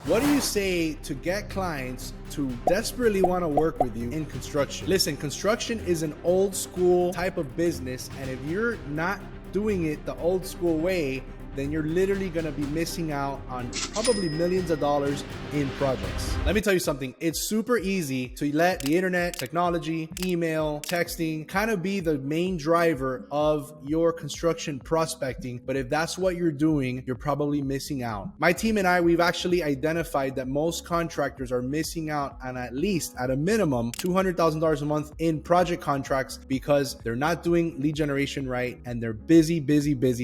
What do you say to get clients to desperately want to work with you in construction? Listen, construction is an old school type of business, and if you're not doing it the old school way, then you're literally going to be missing out on probably millions of dollars in projects. Let me tell you something. It's super easy to let the internet, technology, email, texting kind of be the main driver of your construction prospecting. But if that's what you're doing, you're probably missing out. My team and I, we've actually identified that most contractors are missing out on at least, at a minimum, $200,000 a month in project contracts because they're not doing lead generation right and they're busy,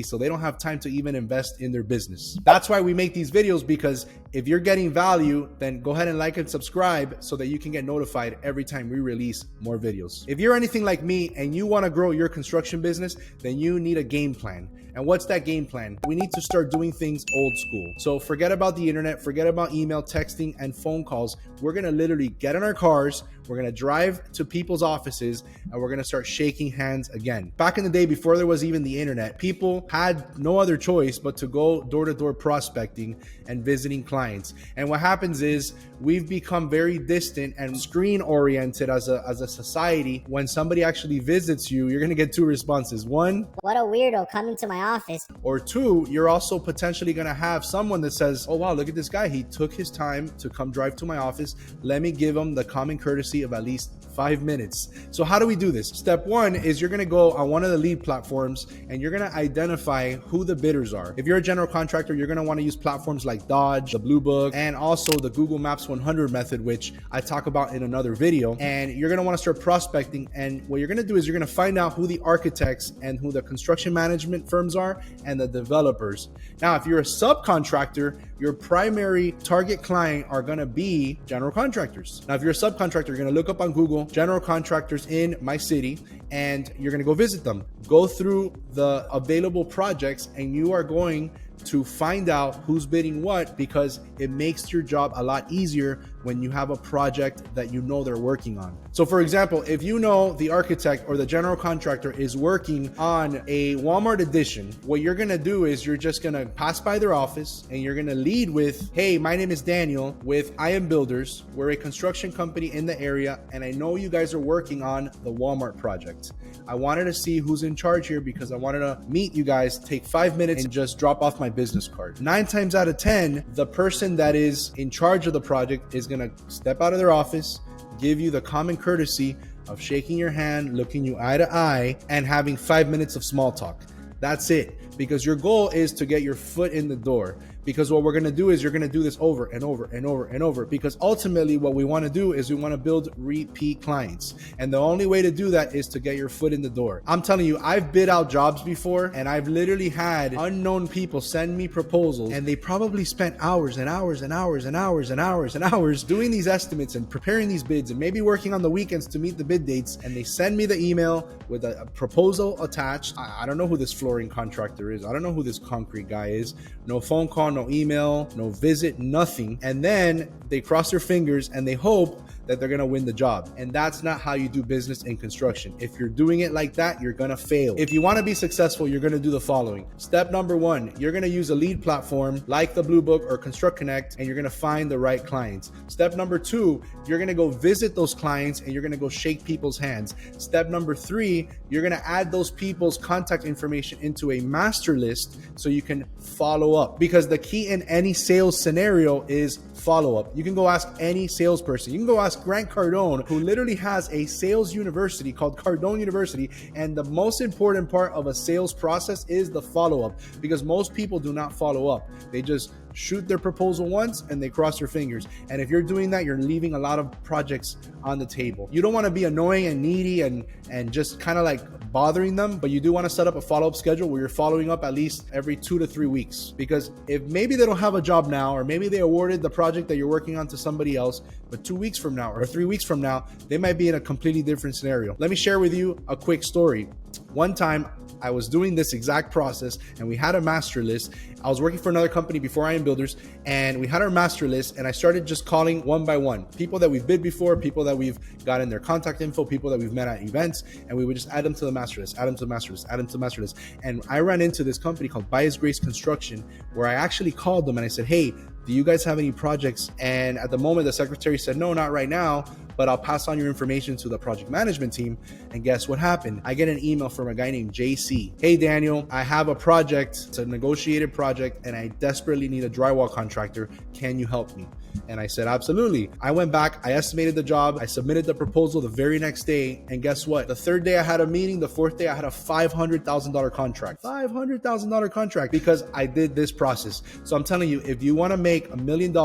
so they don't have time to even invest in their business. That's why we make these videos, because if you're getting value, then go ahead and like and subscribe so that you can get notified every time we release more videos. If you're anything like me and you want to grow your construction business, then you need a game plan. And what's that game plan? We need to start doing things old school. So forget about the internet, forget about email, texting, and phone calls. We're gonna literally get in our cars, we're gonna drive to people's offices, and we're gonna start shaking hands again. Back in the day, before there was even the internet, people had no other choice but to go door-to-door prospecting and visiting clients. And what happens is we've become very distant and screen-oriented as a society. When somebody actually visits you, you're gonna get two responses. One, what a weirdo coming to my office. Or two, you're also potentially gonna have someone that says, oh wow, look at this guy. He took his time to come drive to my office. Let me give him the common courtesy of at least 5 minutes. So how do we do this? Step one is you're gonna go on one of the lead platforms and you're gonna identify who the bidders are. If you're a general contractor, you're gonna wanna use platforms like Dodge, the Blue Book, and also the Google Maps 100 method, which I talk about in another video. And you're gonna wanna start prospecting. And what you're gonna do is you're gonna find out who the architects and who the construction management firms are and the developers. Now, if you're a subcontractor, your primary target client are gonna be general contractors. Now, if you're a subcontractor, you're gonna look up on Google, general contractors in my city, and you're gonna go visit them. Go through the available projects and you are going to find out who's bidding what, because it makes your job a lot easier when you have a project that you know they're working on. So for example, if you know the architect or the general contractor is working on a Walmart addition, what you're gonna do is you're just gonna pass by their office and you're gonna lead with, hey, my name is Daniel with I Am Builders. We're a construction company in the area and I know you guys are working on the Walmart project. I wanted to see who's in charge here because I wanted to meet you guys, take 5 minutes and just drop off my business card. 9 times out of 10, the person that is in charge of the project is gonna step out of their office, give you the common courtesy of shaking your hand, looking you eye to eye, and having 5 minutes of small talk. That's it, because your goal is to get your foot in the door. Because what we're gonna do is you're gonna do this over and over and over and over, because ultimately what we wanna do is we wanna build repeat clients. And the only way to do that is to get your foot in the door. I'm telling you, I've bid out jobs before and I've literally had unknown people send me proposals and they probably spent hours and hours and hours and hours and hours and hours doing these estimates and preparing these bids and maybe working on the weekends to meet the bid dates. And they send me the email with a proposal attached. I don't know who this flooring contractor is. I don't know who this concrete guy is. No phone call, no email, no visit, nothing. And then they cross their fingers and they hope that they're gonna win the job. And that's not how you do business in construction. If you're doing it like that, you're gonna fail. If you wanna be successful, you're gonna do the following. Step number one, you're gonna use a lead platform like the Blue Book or ConstructConnect, and you're gonna find the right clients. Step number two, you're gonna go visit those clients and you're gonna go shake people's hands. Step number three, you're gonna add those people's contact information into a master list so you can follow up. Because the key in any sales scenario is follow up. You can go ask any salesperson. You can go ask Grant Cardone, who literally has a sales university called Cardone University. And the most important part of a sales process is the follow-up, because most people do not follow up. They just shoot their proposal once and they cross their fingers. And if you're doing that, you're leaving a lot of projects on the table. You don't want to be annoying and needy and just kind of like bothering them, but you do want to set up a follow-up schedule where you're following up at least every 2 to 3 weeks. Because if maybe they don't have a job now, or maybe they awarded the project that you're working on to somebody else, but 2 weeks from now or 3 weeks from now, they might be in a completely different scenario. Let me share with you a quick story. One time I was doing this exact process and we had a master list. I was working for another company before I Am Builders, and we had our master list, and I started just calling one by one. People that we've bid before, people that we've gotten their contact info, people that we've met at events, and we would just add them to the master list, add them to the master list, add them to the master list. And I ran into this company called Bias Grace Construction, where I actually called them and I said, hey, do you guys have any projects? And at the moment, the secretary said, no, not right now, but I'll pass on your information to the project management team. And guess what happened? I get an email from a guy named JC. Hey, Daniel, I have a project. It's a negotiated project and I desperately need a drywall contractor. Can you help me? And I said, absolutely. I went back, I estimated the job, I submitted the proposal the very next day. And guess what? The third day I had a meeting, the fourth day I had a $500,000 contract. $500,000 contract because I did this process. So I'm telling you, if you want to make $1 million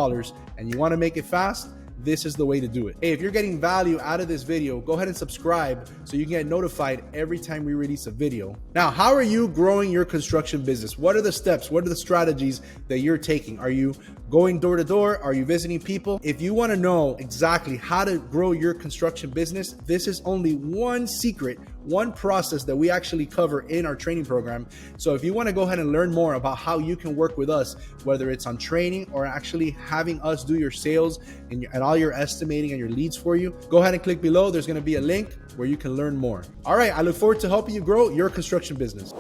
and you want to make it fast, this is the way to do it. Hey, if you're getting value out of this video, go ahead and subscribe so you can get notified every time we release a video. Now, how are you growing your construction business? What are the steps? What are the strategies that you're taking? Are you going door to door? Are you visiting people? If you want to know exactly how to grow your construction business, this is only one secret, one process that we actually cover in our training program. So if you want to go ahead and learn more about how you can work with us, whether it's on training or actually having us do your sales and all your estimating and your leads for you, go ahead and click below. There's going to be a link where you can learn more. All right, I look forward to helping you grow your construction business.